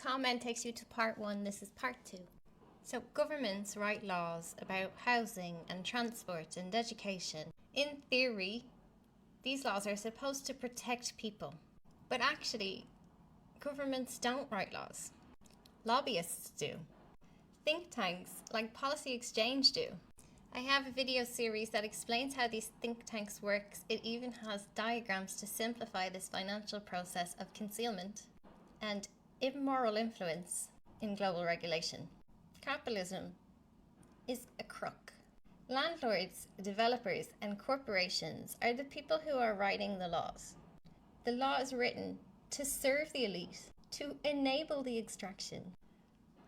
comment takes you to part 1. This is part 2. So governments write laws about housing and transport and education. In theory, these laws are supposed to protect people. But actually, governments don't write laws. Lobbyists do. Think tanks like Policy Exchange do. I have a video series that explains how these think tanks work. It even has diagrams to simplify this financial process of concealment and immoral influence in global regulation. Capitalism is a crook. Landlords, developers, and corporations are the people who are writing the laws. The law is written to serve the elite, to enable the extraction.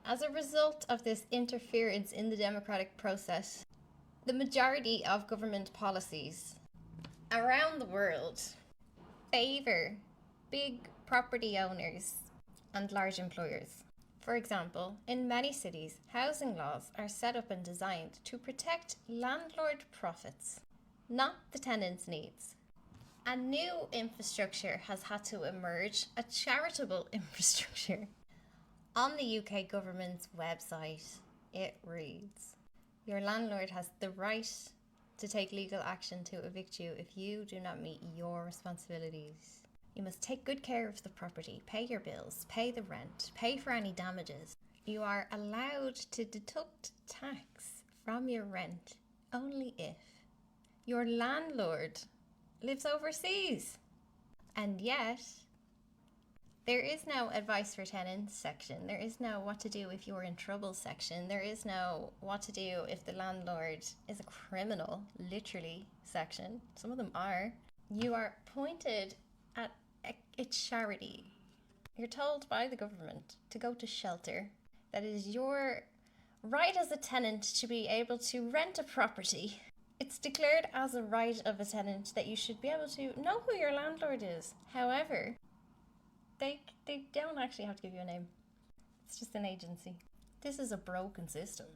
As a result of this interference in the democratic process, the majority of government policies around the world favor big property owners and large employers. For example, in many cities, housing laws are set up and designed to protect landlord profits, not the tenants' needs. A new infrastructure has had to emerge, a charitable infrastructure. On the UK government's website, it reads, "Your landlord has the right to take legal action to evict you if you do not meet your responsibilities. You must take good care of the property, pay your bills, pay the rent, pay for any damages. You are allowed to deduct tax from your rent only if your landlord lives overseas." And yet, there is no advice for tenants section. There is no what to do if you're in trouble section. There is no what to do if the landlord is a criminal, literally, section. Some of them are. You are pointed at a charity. You're told by the government to go to shelter. That is your right as a tenant to be able to rent a property. It's declared as a right of a tenant that you should be able to know who your landlord is. However, they don't actually have to give you a name. It's just an agency. This is a broken system.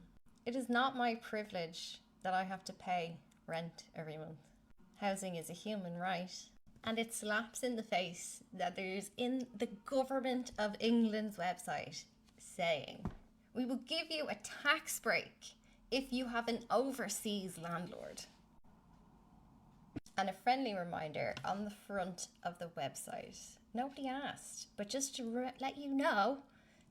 It is not my privilege that I have to pay rent every month. Housing is a human right. And it slaps in the face that there's in the Government of England's website saying, "We will give you a tax break if you have an overseas landlord." And a friendly reminder on the front of the website. Nobody asked, but just to let you know,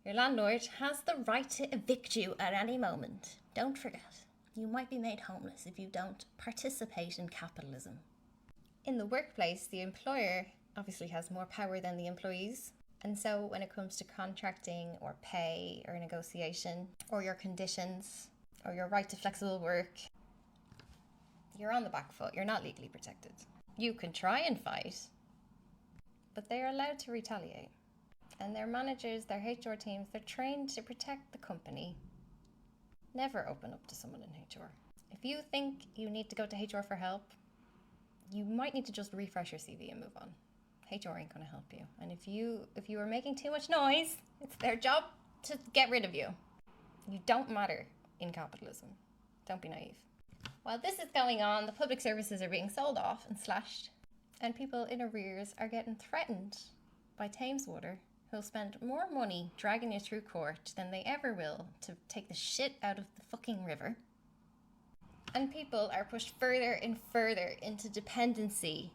your landlord has the right to evict you at any moment. Don't forget, you might be made homeless if you don't participate in capitalism. In the workplace, the employer obviously has more power than the employees. And so when it comes to contracting or pay or negotiation or your conditions or your right to flexible work, you're on the back foot. You're not legally protected. You can try and fight, but they're allowed to retaliate. And their managers, their HR teams, they're trained to protect the company. Never open up to someone in HR. If you think you need to go to HR for help, you might need to just refresh your CV and move on. HR ain't going to help you. And if you are making too much noise, it's their job to get rid of you. You don't matter in capitalism. Don't be naive. While this is going on, the public services are being sold off and slashed, and people in arrears are getting threatened by Thames Water, who'll spend more money dragging you through court than they ever will to take the shit out of the fucking river. And people are pushed further and further into dependency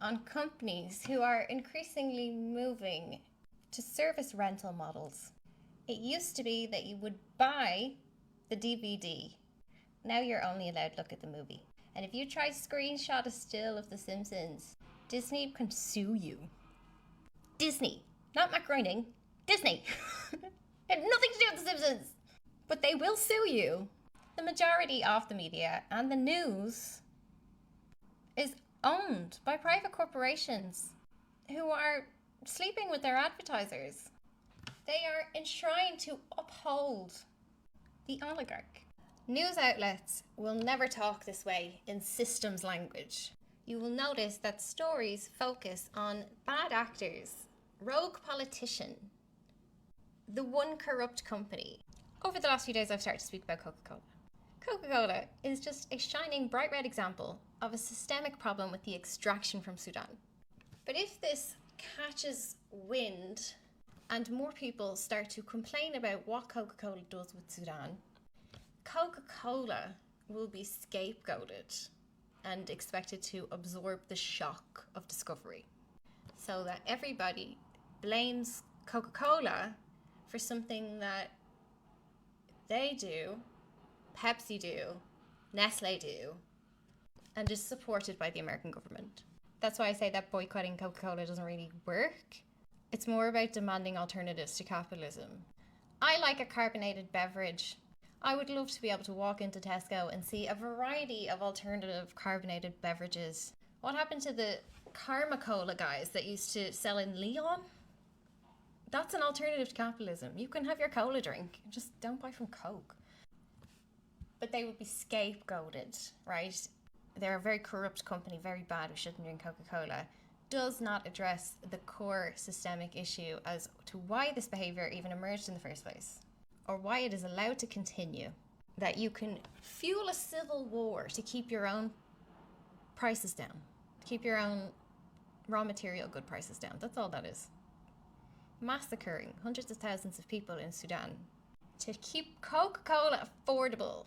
on companies who are increasingly moving to service rental models. It used to be that you would buy the DVD. Now you're only allowed to look at the movie. And if you try to screenshot a still of The Simpsons, Disney can sue you. Disney, not Matt Groening, Disney. It had nothing to do with The Simpsons. But they will sue you. The majority of the media and the news is owned by private corporations who are sleeping with their advertisers. They are enshrined to uphold the oligarch. News outlets will never talk this way in systems language. You will notice that stories focus on bad actors, rogue politician, the one corrupt company. Over the last few days, I've started to speak about Coca-Cola. Coca-Cola is just a shining bright red example of a systemic problem with the extraction from Sudan. But if this catches wind and more people start to complain about what Coca-Cola does with Sudan, Coca-Cola will be scapegoated and expected to absorb the shock of discovery, so that everybody blames Coca-Cola for something that they do, Pepsi do, Nestle do, and is supported by the American government. That's why I say that boycotting Coca-Cola doesn't really work. It's more about demanding alternatives to capitalism. I like a carbonated beverage. I would love to be able to walk into Tesco and see a variety of alternative carbonated beverages. What happened to the Karma Cola guys that used to sell in Leon? That's an alternative to capitalism. You can have your cola drink, just don't buy from Coke. But they would be scapegoated, right? They're a very corrupt company, very bad, we shouldn't drink Coca-Cola. Does not address the core systemic issue as to why this behaviour even emerged in the first place, or why it is allowed to continue. That you can fuel a civil war to keep your own prices down, keep your own raw material good prices down. That's all that is. Massacring hundreds of thousands of people in Sudan to keep Coca-Cola affordable.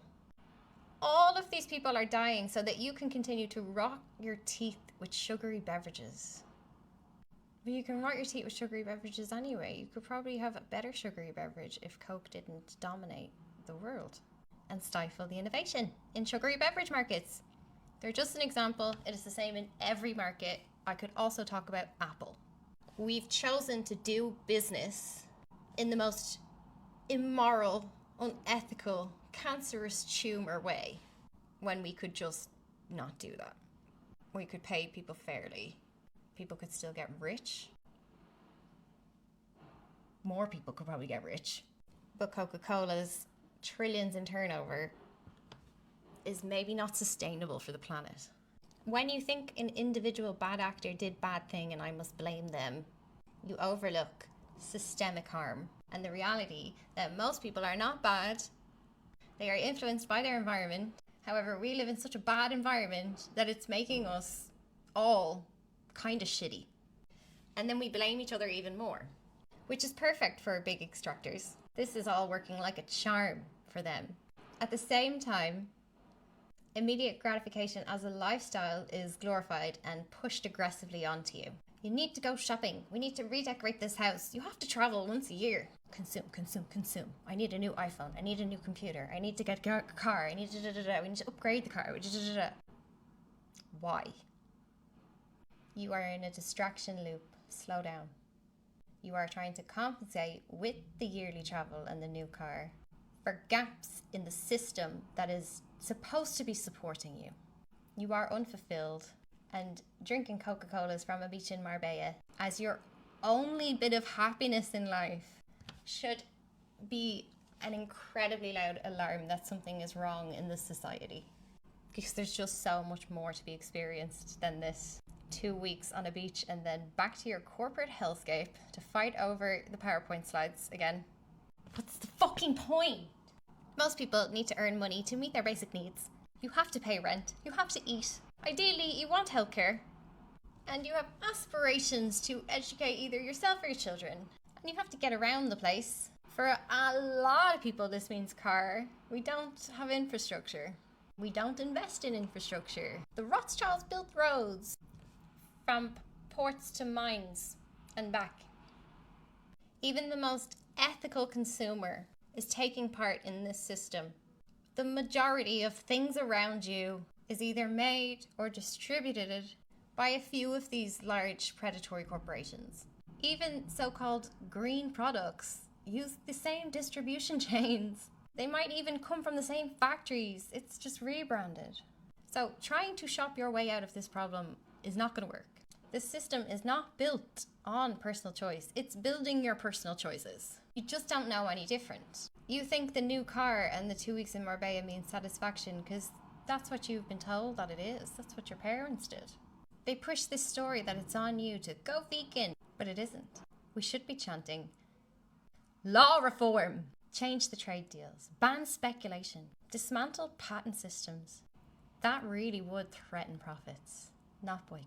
All of these people are dying so that you can continue to rot your teeth with sugary beverages. But you can rot your teeth with sugary beverages anyway. You could probably have a better sugary beverage if Coke didn't dominate the world and stifle the innovation in sugary beverage markets. They're just an example. It is the same in every market. I could also talk about Apple. We've chosen to do business in the most immoral, unethical, cancerous tumor way when we could just not do that. We could pay people fairly. People could still get rich. More people could probably get rich. But Coca-Cola's trillions in turnover is maybe not sustainable for the planet. When you think an individual bad actor did bad thing and I must blame them, you overlook systemic harm and the reality that most people are not bad. They are influenced by their environment. However, we live in such a bad environment that it's making us all kind of shitty. And then we blame each other even more, which is perfect for big extractors. This is all working like a charm for them. At the same time, immediate gratification as a lifestyle is glorified and pushed aggressively onto you. You need to go shopping. We need to redecorate this house. You have to travel once a year. Consume, consume, consume. I need a new iPhone. I need a new computer. I need to get a car. I need to We need to upgrade the car. Why? You are in a distraction loop. Slow down. You are trying to compensate with the yearly travel and the new car for gaps in the system that is supposed to be supporting you. You are unfulfilled, and drinking Coca-Colas from a beach in Marbella as your only bit of happiness in life should be an incredibly loud alarm that something is wrong in this society. Because there's just so much more to be experienced than this. 2 weeks on a beach and then back to your corporate hellscape to fight over the PowerPoint slides again. What's the fucking point? Most people need to earn money to meet their basic needs. You have to pay rent. You have to eat. Ideally, you want healthcare. And you have aspirations to educate either yourself or your children. And you have to get around the place. For a lot of people, this means car. We don't have infrastructure. We don't invest in infrastructure. The Rothschilds built roads from ports to mines and back. Even the most ethical consumer is taking part in this system. The majority of things around you is either made or distributed by a few of these large predatory corporations. Even so-called green products use the same distribution chains. They might even come from the same factories. It's just rebranded. So trying to shop your way out of this problem is not going to work. This system is not built on personal choice. It's building your personal choices. You just don't know any different. You think the new car and the 2 weeks in Marbella means satisfaction because that's what you've been told that it is. That's what your parents did. They push this story that it's on you to go vegan, but it isn't. We should be chanting law reform, change the trade deals, ban speculation, dismantle patent systems. That really would threaten profits, not boycott.